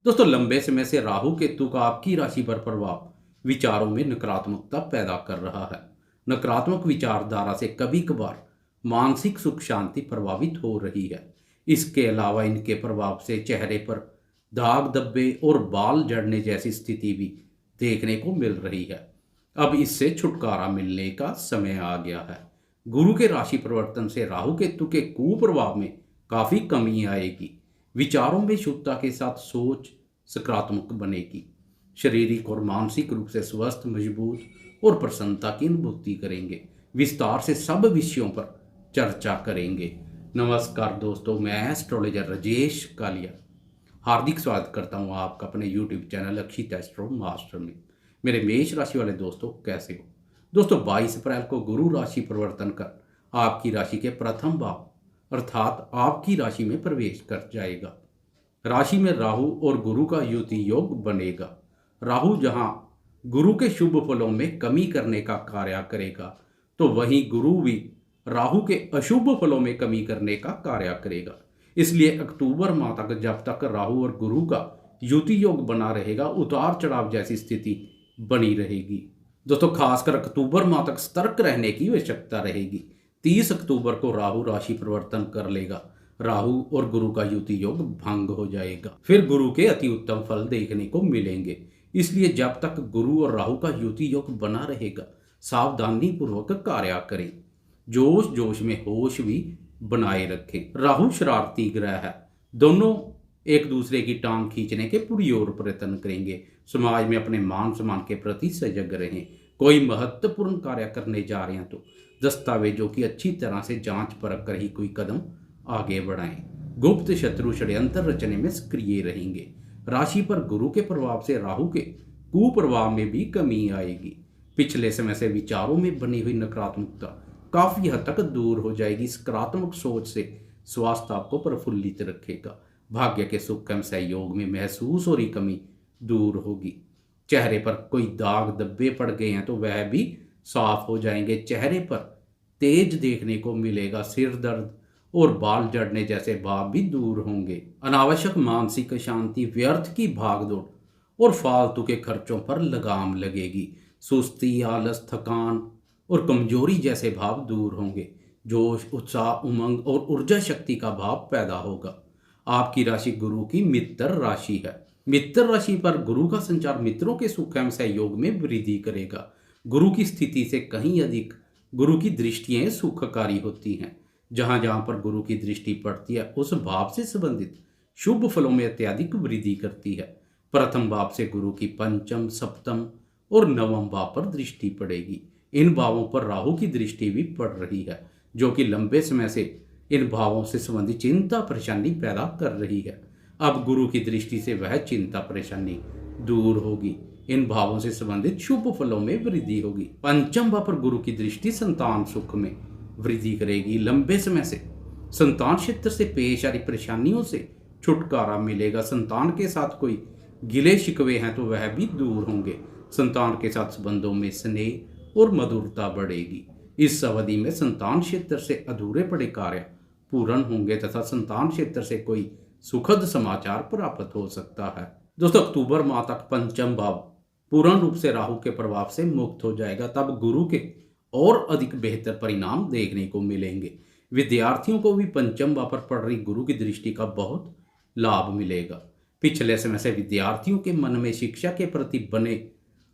दोस्तों, लंबे समय से राहु केतु का आपकी राशि पर प्रभाव विचारों में नकारात्मकता पैदा कर रहा है। नकारात्मक विचारधारा से कभी कभार मानसिक सुख शांति प्रभावित हो रही है। इसके अलावा इनके प्रभाव से चेहरे पर दाग धब्बे और बाल झड़ने जैसी स्थिति भी देखने को मिल रही है। अब इससे छुटकारा मिलने का समय आ गया है। गुरु के राशि परिवर्तन से राहु केतु के कुप्रभाव में काफी कमी आएगी। विचारों में शुद्धता के साथ सोच सकारात्मक बनेगी। शारीरिक और मानसिक रूप से स्वस्थ, मजबूत और प्रसन्नता की अनुभूति करेंगे। विस्तार से सब विषयों पर चर्चा करेंगे। नमस्कार दोस्तों, मैं एस्ट्रोलॉजर राजेश कालिया हार्दिक स्वागत करता हूं आपका अपने YouTube चैनल अक्षित एस्ट्रो मास्टर में। मेरे मेष राशि वाले दोस्तों, कैसे हो? दोस्तों, 22 अप्रैल को गुरु राशि परिवर्तन कर आपकी राशि के प्रथम भाव अर्थात आपकी राशि में प्रवेश कर जाएगा। राशि में राहु और गुरु का युति योग बनेगा। राहु जहां गुरु के शुभ फलों में कमी करने का कार्य करेगा, तो वहीं गुरु भी राहु के अशुभ फलों में कमी करने का कार्य करेगा। इसलिए अक्टूबर माह तक जब तक राहु और गुरु का युति योग बना रहेगा, उतार चढ़ाव जैसी स्थिति बनी रहेगी। दोस्तों, खासकर अक्टूबर माह तक सतर्क रहने की आवश्यकता रहेगी। 30 अक्टूबर को राहु राशि परिवर्तन कर लेगा। राहु और गुरु का युति योग भंग हो जाएगा। फिर गुरु के अति उत्तम फल देखने को मिलेंगे। इसलिए जब तक गुरु और राहु का युति योग बना रहेगा, सावधानी पूर्वक कार्य करें। जोश जोश में होश भी बनाए रखें। राहु शरारती ग्रह है। दोनों एक दूसरे की टांग खींचने के पुरजोर प्रयत्न करेंगे। समाज में अपने मान सम्मान के प्रति सजग रहें। कोई महत्वपूर्ण कार्य करने जा रहे हैं तो दस्तावेजों की अच्छी तरह से जांच परख कर ही कोई कदम आगे बढ़ाएं। गुप्त शत्रु षड्यंत्र रचने में सक्रिय रहेंगे। राशि पर गुरु के प्रभाव से राहु के कुप्रभाव में भी कमी आएगी। पिछले समय से विचारों में बनी हुई नकारात्मकता काफी हद तक दूर हो जाएगी। सकारात्मक सोच से स्वास्थ्य आपको प्रफुल्लित रखेगा। भाग्य के सुख एवं सहयोग में महसूस हो रही कमी दूर होगी। चेहरे पर कोई दाग धब्बे पड़ गए हैं तो वह भी साफ हो जाएंगे। चेहरे पर तेज देखने को मिलेगा। सिर दर्द और बाल झड़ने जैसे भाव भी दूर होंगे। अनावश्यक मानसिक अशांति, व्यर्थ की भागदौड़ और फालतू के खर्चों पर लगाम लगेगी। सुस्ती, आलस, थकान और कमजोरी जैसे भाव दूर होंगे। जोश, उत्साह, उमंग और ऊर्जा शक्ति का भाव पैदा होगा। आपकी राशि गुरु की मित्र राशि है। मित्र राशि पर गुरु का संचार मित्रों के सुख एवं सहयोग में वृद्धि करेगा। गुरु की स्थिति से कहीं अधिक गुरु की दृष्टियां सुखकारी होती हैं। जहां जहां पर गुरु की दृष्टि पड़ती है, उस भाव से संबंधित शुभ फलों में अत्यधिक वृद्धि करती है। प्रथम भाव से गुरु की पंचम, सप्तम और नवम भाव पर दृष्टि पड़ेगी। इन भावों पर राहु की दृष्टि भी पड़ रही है, जो कि लंबे समय से इन भावों से संबंधित चिंता परेशानी पैदा कर रही है। अब गुरु की दृष्टि से वह चिंता परेशानी दूर होगी। इन भावों से संबंधित शुभ फलों में वृद्धि होगी। पंचम भाव पर गुरु की दृष्टि संतान सुख में वृद्धि करेगी। लंबे समय से संतान क्षेत्र से पेश आ रही परेशानियों से छुटकारा मिलेगा। संतान के साथ कोई गिले शिकवे हैं तो वह भी दूर होंगे। संतान के साथ संबंधों में स्नेह और मधुरता बढ़ेगी। इस अवधि में संतान क्षेत्र से अधूरे पड़े कार्य पूर्ण होंगे तथा संतान क्षेत्र से कोई सुखद समाचार प्राप्त हो सकता है। दोस्तों, अक्टूबर माह तक पंचम भाव पूर्ण रूप से राहु के प्रभाव से मुक्त हो जाएगा। तब गुरु के और अधिक बेहतर परिणाम देखने को मिलेंगे। विद्यार्थियों को भी पंचम भाव पर पड़ रही गुरु की दृष्टि का बहुत लाभ मिलेगा। पिछले समय से विद्यार्थियों के मन में शिक्षा के प्रति बने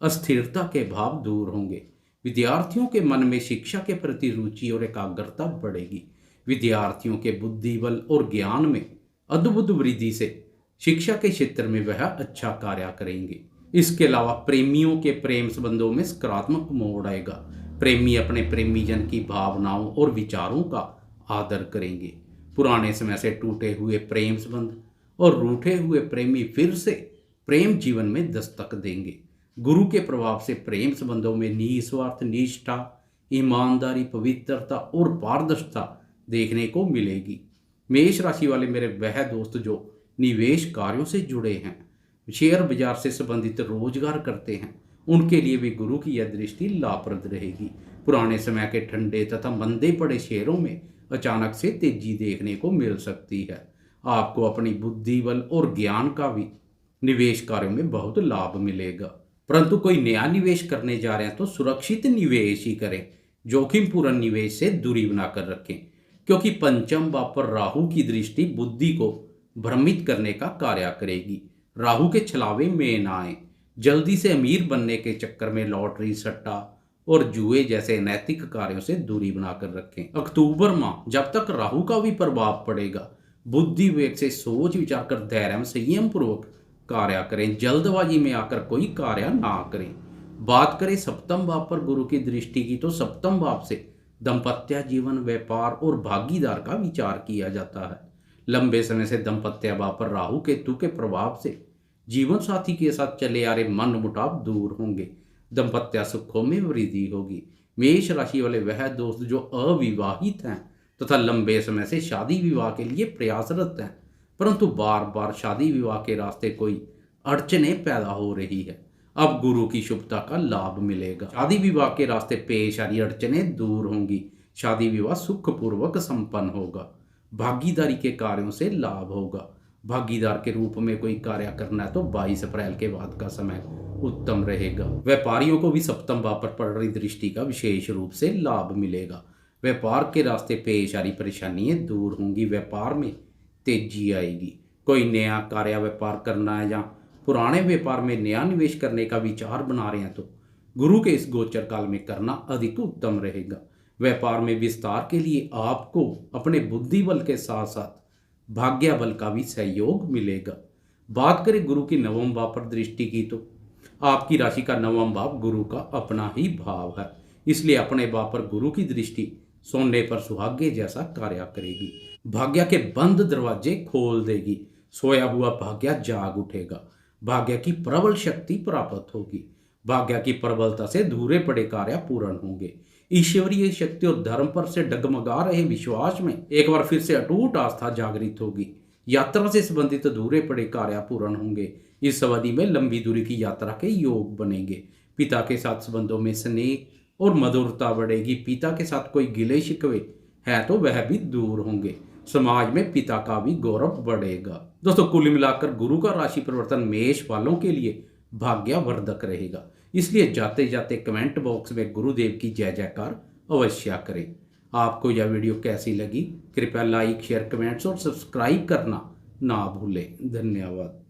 अस्थिरता के भाव दूर होंगे। विद्यार्थियों के मन में शिक्षा के प्रति रुचि और एकाग्रता बढ़ेगी। विद्यार्थियों के बुद्धि बल और ज्ञान में अद्भुत वृद्धि से शिक्षा के क्षेत्र में वह अच्छा कार्य करेंगे। इसके अलावा प्रेमियों के प्रेम संबंधों में सकारात्मक मोड़ आएगा। प्रेमी अपने प्रेमी जन की भावनाओं और विचारों का आदर करेंगे। पुराने समय से टूटे हुए प्रेम संबंध और रूठे हुए प्रेमी फिर से प्रेम जीवन में दस्तक देंगे। गुरु के प्रभाव से प्रेम संबंधों में निस्वार्थ निष्ठा, ईमानदारी, पवित्रता और पारदर्शिता देखने को मिलेगी। मेष राशि वाले मेरे वह दोस्त जो निवेश कार्यों से जुड़े हैं, शेयर बाजार से संबंधित रोजगार करते हैं, उनके लिए भी गुरु की यह दृष्टि लाभप्रद रहेगी। पुराने समय के ठंडे तथा मंदे पड़े शेयरों में अचानक से तेजी देखने को मिल सकती है। आपको अपनी बुद्धि बल और ज्ञान का भी निवेश कार्यों में बहुत लाभ मिलेगा। परंतु कोई नया निवेश करने जा रहे हैं तो सुरक्षित निवेश ही करें, जोखिम पूर्ण निवेश से दूरी बनाकर रखें, क्योंकि पंचम भाव पर राहु की दृष्टि बुद्धि को भ्रमित करने का कार्य करेगी। राहु के छलावे में ना आए। जल्दी से अमीर बनने के चक्कर में लॉटरी, सट्टा और जुए जैसे नैतिक कार्यों से दूरी बनाकर रखें। अक्टूबर माह जब तक राहु का भी प्रभाव पड़ेगा, बुद्धि विवेक से सोच विचार कर धैर्य में संयम पूर्वक कार्य करें। जल्दबाजी में आकर कोई कार्य ना करें। बात करें सप्तम भाव पर गुरु की दृष्टि की, तो सप्तम भाव से दाम्पत्य जीवन, व्यापार और भागीदार का विचार किया जाता है। लंबे समय से दाम्पत्य भाव पर राहु केतु के प्रभाव से जीवन साथी के साथ चले आ रहे मन मुटाव दूर होंगे। दाम्पत्य सुखों में वृद्धि होगी। मेष राशि वाले वह दोस्त जो अविवाहित हैं तथा लंबे समय से शादी विवाह के लिए प्रयासरत हैं, परंतु बार बार शादी विवाह के रास्ते कोई अड़चनें पैदा हो रही है, अब गुरु की शुभता का लाभ मिलेगा। शादी विवाह के रास्ते पेश आ रही अड़चनें दूर होंगी। शादी विवाह सुखपूर्वक संपन्न होगा। भागीदारी के कार्यों से लाभ होगा। भागीदार के रूप में कोई कार्य करना है तो 22 अप्रैल के बाद का समय उत्तम रहेगा। व्यापारियों को भी सप्तम भाव पर पड़ रही दृष्टि का विशेष रूप से लाभ मिलेगा। व्यापार के रास्ते पेश आ रही परेशानियां दूर होंगी। व्यापार में तेजी आएगी। कोई नया कार्य व्यापार करना है या पुराने व्यापार में नया निवेश करने का विचार बना रहे हैं तो गुरु के इस गोचर काल में करना अधिक उत्तम रहेगा। व्यापार में विस्तार के लिए आपको अपने बुद्धि बल के साथ साथ भाग्य बल का भी सहयोग मिलेगा। बात करें गुरु की नवम भाव पर दृष्टि की, तो आपकी राशि का नवम भाव गुरु का अपना ही भाव है, इसलिए अपने भाव पर गुरु की दृष्टि सोने पर सुहागे जैसा कार्य करेगी। भाग्य के बंद दरवाजे खोल देगी। सोया हुआ भाग्य जाग उठेगा। भाग्य की प्रबल शक्ति प्राप्त होगी। भाग्य की प्रबलता से अधूरे पड़े कार्य पूर्ण होंगे। ईश्वरीय शक्ति और धर्म पर से डगमगा रहे विश्वास में एक बार फिर से अटूट आस्था जागृत होगी। यात्रा से संबंधित अधूरे पड़े कार्य पूर्ण होंगे। इस अवधि में लंबी दूरी की यात्रा के योग बनेंगे। पिता के साथ संबंधों में स्नेह और मधुरता बढ़ेगी। पिता के साथ कोई गिले शिकवे है तो वह भी दूर होंगे। समाज में पिता का भी गौरव बढ़ेगा। दोस्तों, कुल मिलाकर गुरु का राशि परिवर्तन मेष वालों के लिए भाग्यवर्धक रहेगा, इसलिए जाते जाते कमेंट बॉक्स में गुरुदेव की जय जयकार अवश्य करें। आपको यह वीडियो कैसी लगी? कृपया लाइक, शेयर, कमेंट्स और सब्सक्राइब करना ना भूलें। धन्यवाद।